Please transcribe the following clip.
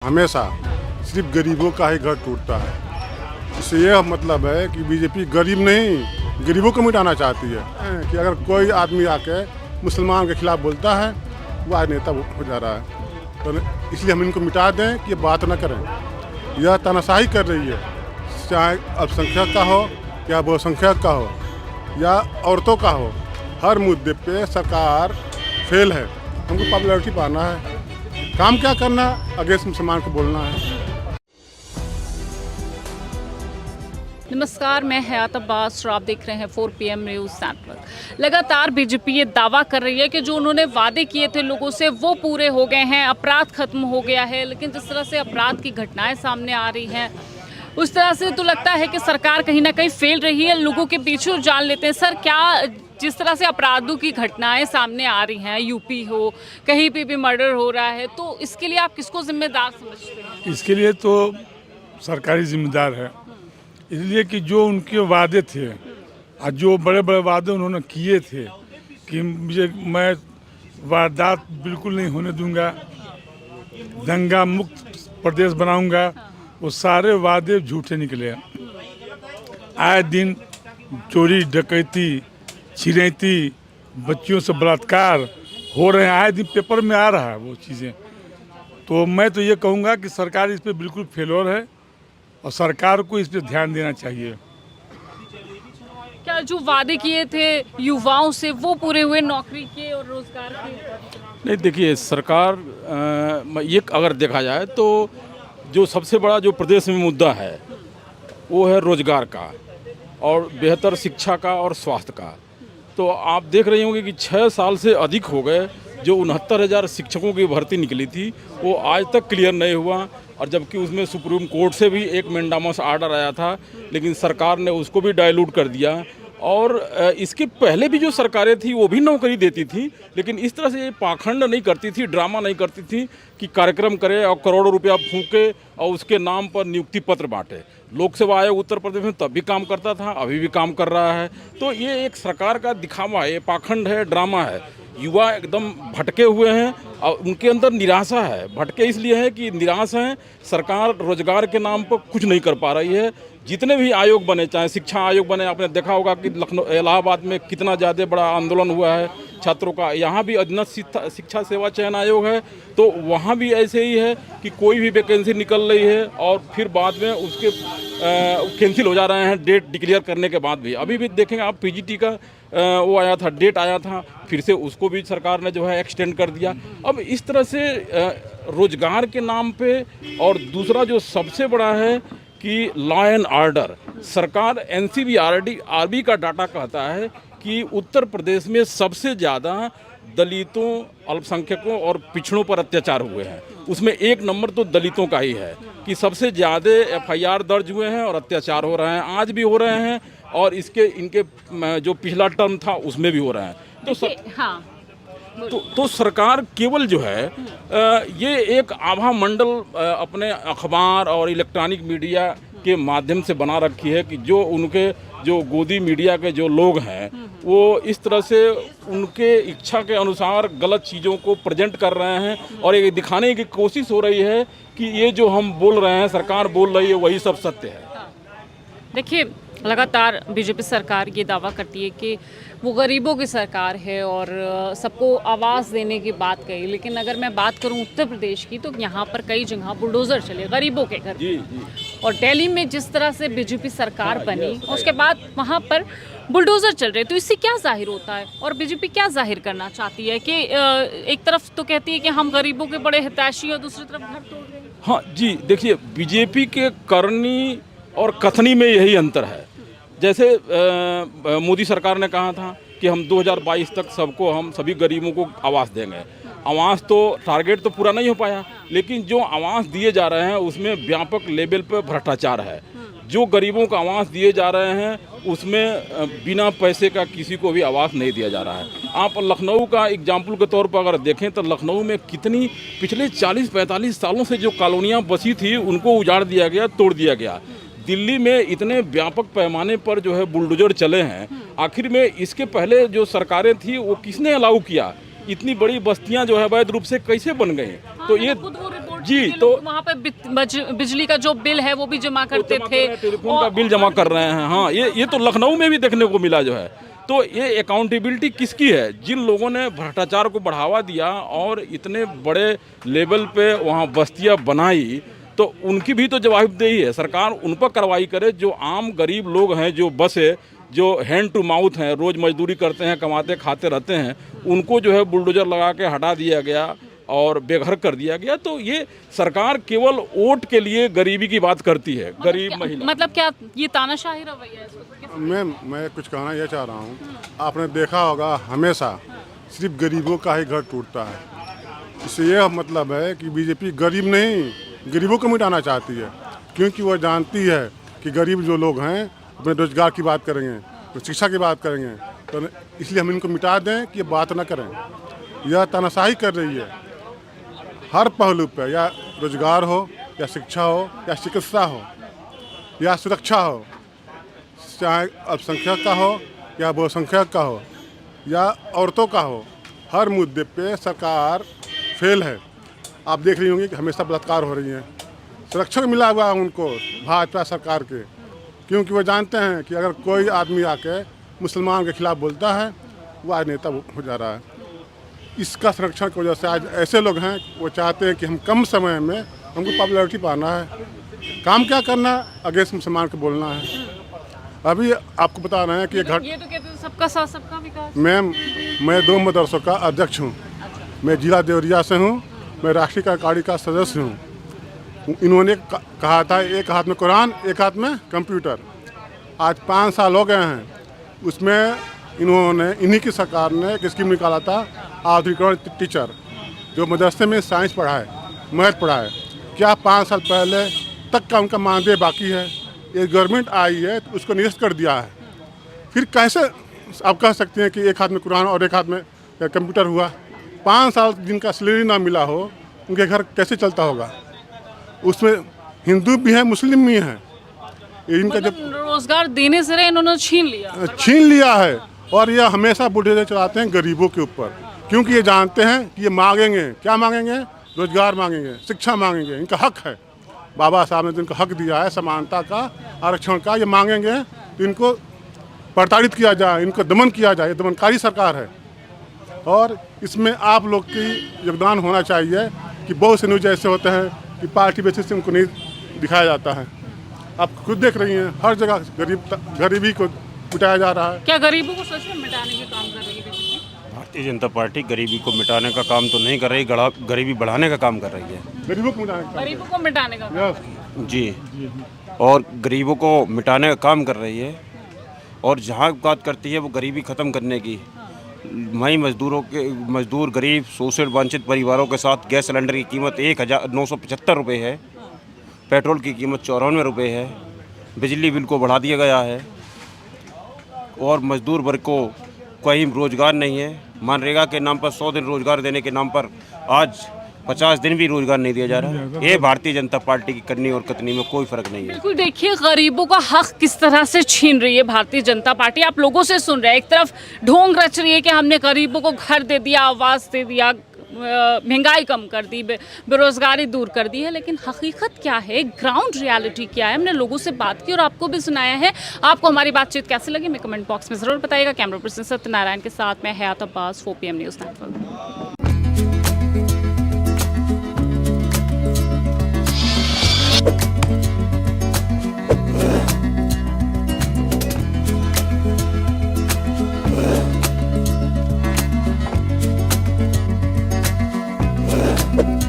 हमेशा सिर्फ गरीबों का ही घर टूटता है। इससे यह मतलब है कि बीजेपी गरीब नहीं, गरीबों को मिटाना चाहती है कि अगर कोई आदमी आके मुसलमान के खिलाफ बोलता है वो आज नेता हो जा रहा है, तो इसलिए हम इनको मिटा दें कि बात ना करें। यह तानाशाही कर रही है, चाहे अल्पसंख्यक का हो या बहुसंख्यक का हो या औरतों का हो, हर मुद्दे पे सरकार फेल है। हमको पॉपुलैरिटी पाना है, काम क्या करना, अगेंस्ट मुसलमान को बोलना है। नमस्कार, मैं हयात अब्बास और आप देख रहे हैं 4 PM न्यूज़ नेटवर्क। लगातार बीजेपी ये दावा कर रही है कि जो उन्होंने वादे किए थे लोगों से वो पूरे हो गए हैं, अपराध खत्म हो गया है। लेकिन जिस तरह से अपराध की घटनाएं सामने आ रही हैं उस तरह से तो लगता है कि सरकार कहीं ना कहीं फेल रही है। लोगों के पीछे जान लेते हैं। सर, क्या जिस तरह से अपराधों की घटनाएं सामने आ रही हैं, यूपी हो, कहीं पे भी मर्डर हो रहा है, तो इसके लिए आप किसको जिम्मेदार समझते हैं? इसके लिए तो सरकारी जिम्मेदार है, इसलिए कि जो उनके वादे थे और जो बड़े बड़े वादे उन्होंने किए थे कि मैं वारदात बिल्कुल नहीं होने दूंगा, दंगा मुक्त प्रदेश बनाऊंगा, वो सारे वादे झूठे निकले। आए दिन चोरी डकैती छिनैती बच्चियों से बलात्कार हो रहे हैं, आए दिन पेपर में आ रहा है वो चीज़ें। तो मैं तो ये कहूँगा कि सरकार इस पर बिल्कुल फेलोर है और सरकार को इस पर ध्यान देना चाहिए। क्या जो वादे किए थे युवाओं से वो पूरे हुए, नौकरी के और रोजगार के? नहीं, देखिए सरकार ये अगर देखा जाए तो जो सबसे बड़ा जो प्रदेश में मुद्दा है वो है रोजगार का और बेहतर शिक्षा का और स्वास्थ्य का। तो आप देख रहे होंगे कि 6 साल से अधिक हो गए जो 69,000 शिक्षकों की भर्ती निकली थी वो आज तक क्लियर नहीं हुआ, और जबकि उसमें सुप्रीम कोर्ट से भी एक मैंडामस आर्डर आया था, लेकिन सरकार ने उसको भी डाइल्यूट कर दिया। और इसके पहले भी जो सरकारें थी वो भी नौकरी देती थी, लेकिन इस तरह से पाखंड नहीं करती थी, ड्रामा नहीं करती थी कि कार्यक्रम करे और करोड़ों रुपया फूके और उसके नाम पर नियुक्ति पत्र बांटे। लोक सेवा आयोग उत्तर प्रदेश में तब भी काम करता था, अभी भी काम कर रहा है। तो ये एक सरकार का दिखावा है, पाखंड है, ड्रामा है। युवा एकदम भटके हुए हैं और उनके अंदर निराशा है। भटके इसलिए है कि निराश हैं, सरकार रोजगार के नाम पर कुछ नहीं कर पा रही है। जितने भी आयोग बने, चाहे शिक्षा आयोग बने, आपने देखा होगा कि लखनऊ इलाहाबाद में कितना ज़्यादा बड़ा आंदोलन हुआ है छात्रों का। यहाँ भी अधीनस्थ शिक्षा सेवा चयन आयोग है, तो वहाँ भी ऐसे ही है कि कोई भी वैकेंसी निकल रही है और फिर बाद में उसके कैंसिल हो जा रहे हैं डेट डिक्लेयर करने के बाद भी। अभी भी देखेंगे आप, पीजीटी का वो आया था, डेट आया था, फिर से उसको भी सरकार ने जो है एक्सटेंड कर दिया। अब इस तरह से रोजगार के नाम पे, और दूसरा जो सबसे बड़ा है कि लॉ एंड ऑर्डर, सरकार एनसीबी का डाटा कहता है कि उत्तर प्रदेश में सबसे ज़्यादा दलितों, अल्पसंख्यकों और पिछड़ों पर अत्याचार हुए हैं। उसमें 1 नंबर तो दलितों का ही है कि सबसे ज़्यादा FIR दर्ज हुए हैं और अत्याचार हो रहे हैं, आज भी हो रहे हैं, और इनके जो पिछला टर्म था उसमें भी हो रहे हैं। तो सरकार केवल जो है ये एक आभा मंडल अपने अखबार और इलेक्ट्रॉनिक मीडिया के माध्यम से बना रखी है कि जो उनके जो गोदी मीडिया के जो लोग हैं वो इस तरह से उनके इच्छा के अनुसार गलत चीज़ों को प्रेजेंट कर रहे हैं और ये दिखाने की कोशिश हो रही है कि ये जो हम बोल रहे हैं, सरकार बोल रही है, वही सब सत्य है। देखिए, लगातार बीजेपी सरकार ये दावा करती है कि वो गरीबों की सरकार है और सबको आवाज़ देने की बात कही, लेकिन अगर मैं बात करूं उत्तर प्रदेश की तो यहाँ पर कई जगह बुलडोज़र चले गरीबों के घर। जी। और दिल्ली में जिस तरह से बीजेपी सरकार बनी उसके बाद वहाँ पर बुलडोज़र चल रहे, तो इससे क्या जाहिर होता है और बीजेपी क्या जाहिर करना चाहती है कि एक तरफ तो कहती है कि हम गरीबों के बड़े हितैषी और दूसरी तरफ घर तोड़ रहे हैं? हाँ जी, देखिए बीजेपी के करनी और कथनी में यही अंतर है। जैसे मोदी सरकार ने कहा था कि हम 2022 तक हम सभी गरीबों को आवास देंगे। आवास तो टारगेट तो पूरा नहीं हो पाया, लेकिन जो आवास दिए जा रहे हैं उसमें व्यापक लेवल पर भ्रष्टाचार है। जो गरीबों को आवास दिए जा रहे हैं उसमें बिना पैसे का किसी को भी आवास नहीं दिया जा रहा है। आप लखनऊ का एग्जाम्पल के तौर पर अगर देखें तो लखनऊ में कितनी पिछले 40-45 सालों से जो कॉलोनियाँ बसी थी उनको उजाड़ दिया गया, तोड़ दिया गया। दिल्ली में इतने व्यापक पैमाने पर जो है बुलडोजर चले हैं, आखिर में इसके पहले जो सरकारें थी वो किसने अलाउ किया? इतनी बड़ी बस्तियां जो है अवैध रूप से कैसे बन गई? तो ये छोड़ जी, के तो लोग वहाँ पे बिजली का जो बिल है वो भी जमा करते थे, टेलीफोन का बिल जमा कर रहे हैं। हाँ, ये तो लखनऊ में भी देखने को मिला जो है। तो ये अकाउंटेबिलिटी किसकी है? जिन लोगों ने भ्रष्टाचार को बढ़ावा दिया और इतने बड़े लेवल पे वहाँ बस्तियाँ बनाई, तो उनकी भी तो जवाबदेही है। सरकार उन पर कार्रवाई करे। जो आम गरीब लोग हैं, जो बसे, जो हैंड टू माउथ हैं, रोज़ मजदूरी करते हैं, कमाते खाते रहते हैं, उनको जो है बुलडोजर लगा के हटा दिया गया और बेघर कर दिया गया। तो ये सरकार केवल वोट के लिए गरीबी की बात करती है। गरीब महिला, मतलब क्या ये तानाशाही रवैया है इसको? मैं कुछ कहना यह चाह रहा हूँ, आपने देखा होगा हमेशा सिर्फ गरीबों का ही घर टूटता है। इससे यह मतलब है कि बीजेपी गरीब नहीं, गरीबों को मिटाना चाहती है, क्योंकि वह जानती है कि गरीब जो लोग हैं अपने रोजगार की बात करेंगे, तो शिक्षा की बात करेंगे, तो इसलिए हम इनको मिटा दें कि ये बात ना करें। यह तानाशाही कर रही है हर पहलू पर, या रोजगार हो, या शिक्षा हो, या चिकित्सा हो, या सुरक्षा हो, चाहे अल्पसंख्यक का हो या बहुसंख्यक का हो, या औरतों का हो, हर मुद्दे पे सरकार फेल है। आप देख रही होंगी कि हमेशा बलात्कार हो रही हैं। संरक्षण मिला हुआ है उनको भाजपा सरकार के, क्योंकि वो जानते हैं कि अगर कोई आदमी आके मुसलमान के खिलाफ बोलता है, वो आज नेता हो जा रहा है। इसका संरक्षण की वजह से आज ऐसे लोग हैं, वो चाहते हैं कि हम कम समय में हमको पॉपुलैरिटी पाना है, काम क्या करना है, अगेंस्ट मुसलमान को बोलना है। अभी आपको बता रहे हैं कि ये तो कहते हैं सबका साथ सबका विकास। मैं 2 मदरसों का अध्यक्ष हूँ। मैं जिला देवरिया से हूँ। मैं राष्ट्रीय कार्यकारिणी का सदस्य हूँ। इन्होंने कहा था एक हाथ में कुरान, एक हाथ में कंप्यूटर। आज 5 साल हो गए हैं। उसमें इन्हीं की सरकार ने एक स्कीम निकाला था, आधुनिकरण टीचर, जो मदरसे में साइंस पढ़ाए, मैथ पढ़ाए। क्या 5 साल पहले तक का उनका मानदेय बाकी है? ये गवर्नमेंट आई है तो उसको निरस्त कर दिया है। फिर कैसे आप कह सकते हैं कि एक हाथ में कुरान और एक हाथ में कंप्यूटर हुआ? 5 साल जिनका सैलरी ना मिला हो, उनके घर कैसे चलता होगा? उसमें हिंदू भी है, मुस्लिम भी हैं। इनका जब रोजगार देने से इन्होंने छीन लिया है, और यह हमेशा बुढ़े चलाते हैं गरीबों के ऊपर, क्योंकि ये जानते हैं कि ये मांगेंगे, क्या मांगेंगे? रोजगार मांगेंगे, शिक्षा मांगेंगे। इनका हक है, बाबा साहब ने तो इनको हक दिया है समानता का, आरक्षण का। ये मांगेंगे तो इनको प्रताड़ित किया जाए, इनको दमन किया जाए। ये दमनकारी सरकार है, और इसमें आप लोग की योगदान होना चाहिए कि बहुत से न्यूज ऐसे होते हैं कि पार्टी बेसिस से उनको नहीं दिखाया जाता है। आप खुद देख रही हैं, हर जगह गरीबी को मिटाया जा रहा है। क्या गरीबों को सच में मिटाने के काम कर रही है बीजेपी? भारतीय जनता पार्टी गरीबी को मिटाने का काम तो नहीं कर रही, गरीबी बढ़ाने का काम कर रही है। गरीबों को मिटाने का गरीबों को मिटाने का जी, और गरीबों को मिटाने का काम कर रही है। और जहाँ बात करती है वो गरीबी ख़त्म करने की, वहीं मजदूर गरीब शोषित वंचित परिवारों के साथ गैस सिलेंडर की कीमत 1975 रुपये है, पेट्रोल की कीमत 94 रुपये है, बिजली बिल को बढ़ा दिया गया है, और मजदूर वर्ग को कहीं रोज़गार नहीं है। मनरेगा के नाम पर 100 दिन रोज़गार देने के नाम पर आज 50 दिन भी रोज़गार नहीं दिया जा रहा है। ये भारतीय जनता पार्टी की करनी और कतनी में कोई फ़र्क नहीं है। बिल्कुल, देखिए गरीबों का हक किस तरह से छीन रही है भारतीय जनता पार्टी। आप लोगों से सुन रहे हैं, एक तरफ ढोंग रच रही है कि हमने गरीबों को घर दे दिया, आवास दे दिया, महंगाई कम कर दी, बेरोजगारी दूर कर दी है, लेकिन हकीकत क्या है, ग्राउंड रियलिटी क्या है? हमने लोगों से बात की और आपको भी सुनाया है। आपको हमारी बातचीत कैसी लगी, मैं कमेंट बॉक्स में ज़रूर बताइएगा। कैमरा पर्सन सत्यनारायण के साथ मैं Hayat Abbas, 4 PM news network. We'll be right back.